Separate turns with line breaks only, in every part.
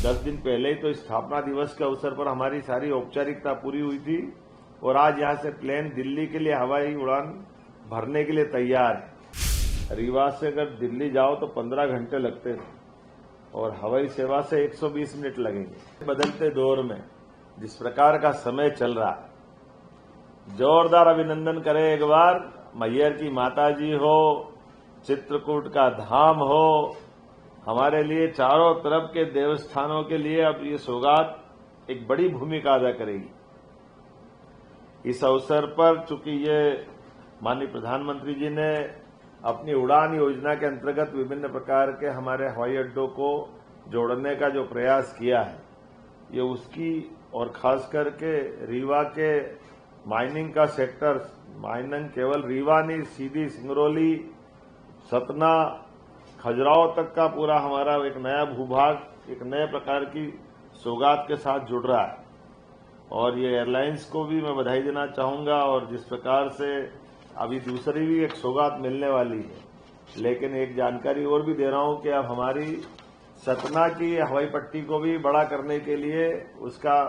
10 दिन पहले ही तो स्थापना दिवस के अवसर पर हमारी सारी औपचारिकता पूरी हुई थी और आज यहां से प्लेन दिल्ली के लिए हवाई उड़ान भरने के लिए तैयार है। रीवा से अगर दिल्ली जाओ तो 15 घंटे लगते थे और हवाई सेवा से 120 मिनट लगेंगे। बदलते दौर में जिस प्रकार का समय चल रहा है, जोरदार अभिनंदन करें एक बार। मैयर की माताजी हो, चित्रकूट का धाम हो, हमारे लिए चारों तरफ के देवस्थानों के लिए अब ये सौगात एक बड़ी भूमिका अदा करेगी। इस अवसर पर चूंकि ये माननीय प्रधानमंत्री जी ने अपनी उड़ान योजना के अंतर्गत विभिन्न प्रकार के हमारे हवाई अड्डों को जोड़ने का जो प्रयास किया है, ये उसकी और खास करके रीवा के माइनिंग का सेक्टर, माइनिंग केवल रीवा नहीं, सीधी सिंगरौली, सतना, खजुराहो तक का पूरा हमारा एक नया भूभाग एक नए प्रकार की सौगात के साथ जुड़ रहा है। और ये एयरलाइंस को भी मैं बधाई देना चाहूंगा। और जिस प्रकार से अभी दूसरी भी एक सौगात मिलने वाली है, लेकिन एक जानकारी और भी दे रहा हूं कि अब हमारी सतना की हवाई पट्टी को भी बड़ा करने के लिए उसका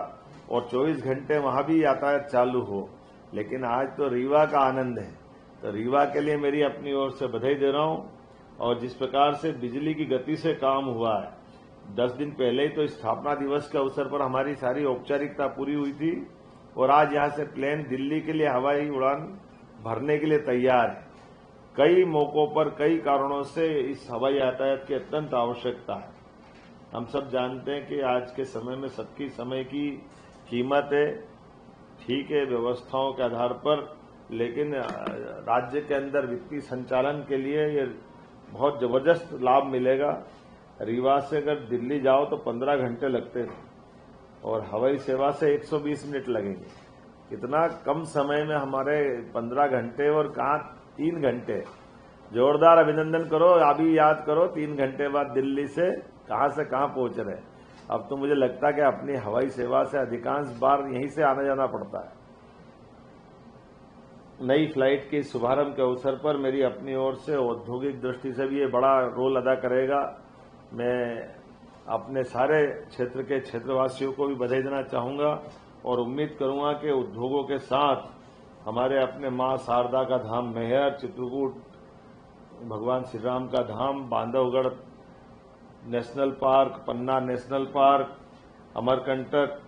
और 24 घंटे वहां भी यातायात चालू हो। लेकिन आज तो रीवा का आनंद है, तो रीवा के लिए मेरी अपनी ओर से बधाई दे रहा हूं। और जिस प्रकार से बिजली की गति से काम हुआ है, 10 दिन पहले ही तो स्थापना दिवस के अवसर पर हमारी सारी औपचारिकता पूरी हुई थी और आज यहां से प्लेन दिल्ली के लिए हवाई उड़ान भरने के लिए तैयार है। कई मौकों पर कई कारणों से इस हवाई यातायात की अत्यंत आवश्यकता है। हम सब जानते हैं कि आज के समय में सबकी समय की कीमत है, ठीक है, व्यवस्थाओं के आधार पर, लेकिन राज्य के अंदर वित्तीय संचालन के लिए ये बहुत जबरदस्त लाभ मिलेगा। रीवा से अगर दिल्ली जाओ तो 15 घंटे लगते थे और हवाई सेवा से 120 मिनट लगेंगे। कितना कम समय में हमारे 15 घंटे और कहाँ 3 घंटे। जोरदार अभिनंदन करो। अभी याद करो 3 घंटे बाद दिल्ली से कहां पहुंच रहे। अब तो मुझे लगता है कि अपनी हवाई सेवा से अधिकांश बार यहीं से आना जाना पड़ता है। नई फ्लाइट के शुभारंभ के अवसर पर मेरी अपनी ओर से औद्योगिक दृष्टि से भी ये बड़ा रोल अदा करेगा। मैं अपने सारे क्षेत्र के क्षेत्रवासियों को भी बधाई देना चाहूंगा और उम्मीद करूंगा कि उद्योगों के साथ हमारे अपने मां शारदा का धाम मैहर, चित्रकूट भगवान श्री राम का धाम, बांधवगढ़ नेशनल पार्क, पन्ना नेशनल पार्क, अमरकंटक,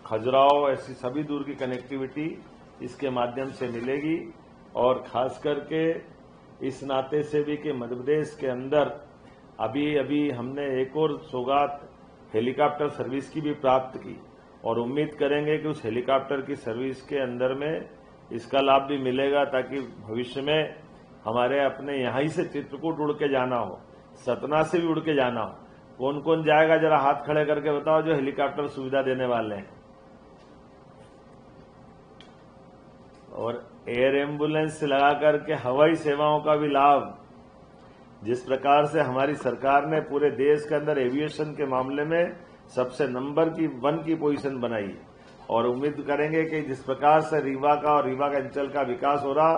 खजुराहो, ऐसी सभी दूर की कनेक्टिविटी इसके माध्यम से मिलेगी। और खास करके इस नाते से भी कि मध्य प्रदेश के अंदर अभी हमने एक और सौगात हेलीकॉप्टर सर्विस की भी प्राप्त की और उम्मीद करेंगे कि उस हेलीकॉप्टर की सर्विस के अंदर में इसका लाभ भी मिलेगा, ताकि भविष्य में हमारे अपने यहां ही से चित्रकूट उड़ के जाना हो, सतना से भी उड़ के जाना हो। कौन कौन जाएगा जरा हाथ खड़े करके बताओ जो हेलीकॉप्टर सुविधा देने वाले हैं। और एयर एम्बुलेंस से लगा करके हवाई सेवाओं का भी लाभ, जिस प्रकार से हमारी सरकार ने पूरे देश के अंदर एविएशन के मामले में सबसे नंबर 1 की पोजीशन बनाई है। और उम्मीद करेंगे कि जिस प्रकार से रीवा का और रीवा के अंचल का विकास हो रहा,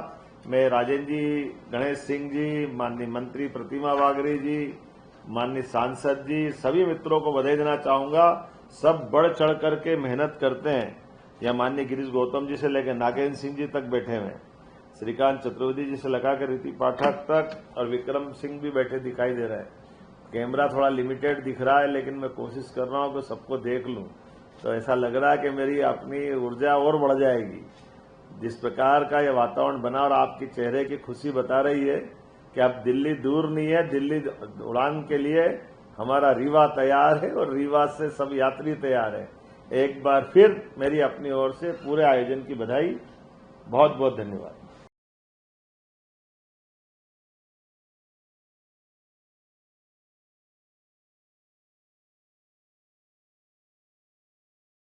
मैं राजेंद्र जी, गणेश सिंह जी, माननीय मंत्री प्रतिमा बागरी जी, माननीय सांसद जी, सभी मित्रों को बधाई देना चाहूंगा। सब बढ़ चढ़ करके मेहनत करते हैं। या माननीय गिरीश गौतम जी से लेकर नागेंद्र सिंह जी तक बैठे हुए, श्रीकांत चतुर्वेदी जी से लगाकर रीति पाठक तक, और विक्रम सिंह भी बैठे दिखाई दे रहे हैं। कैमरा थोड़ा लिमिटेड दिख रहा है, लेकिन मैं कोशिश कर रहा हूं कि सबको देख लूं, तो ऐसा लग रहा है कि मेरी अपनी ऊर्जा और बढ़ जाएगी। जिस प्रकार का ये वातावरण बना और आपकी चेहरे की खुशी बता रही है कि अब दिल्ली दूर नहीं है, दिल्ली उड़ान के लिए हमारा रीवा तैयार है और रीवा से सब यात्री तैयार है। एक बार फिर मेरी अपनी ओर से पूरे आयोजन की बधाई। बहुत बहुत धन्यवाद।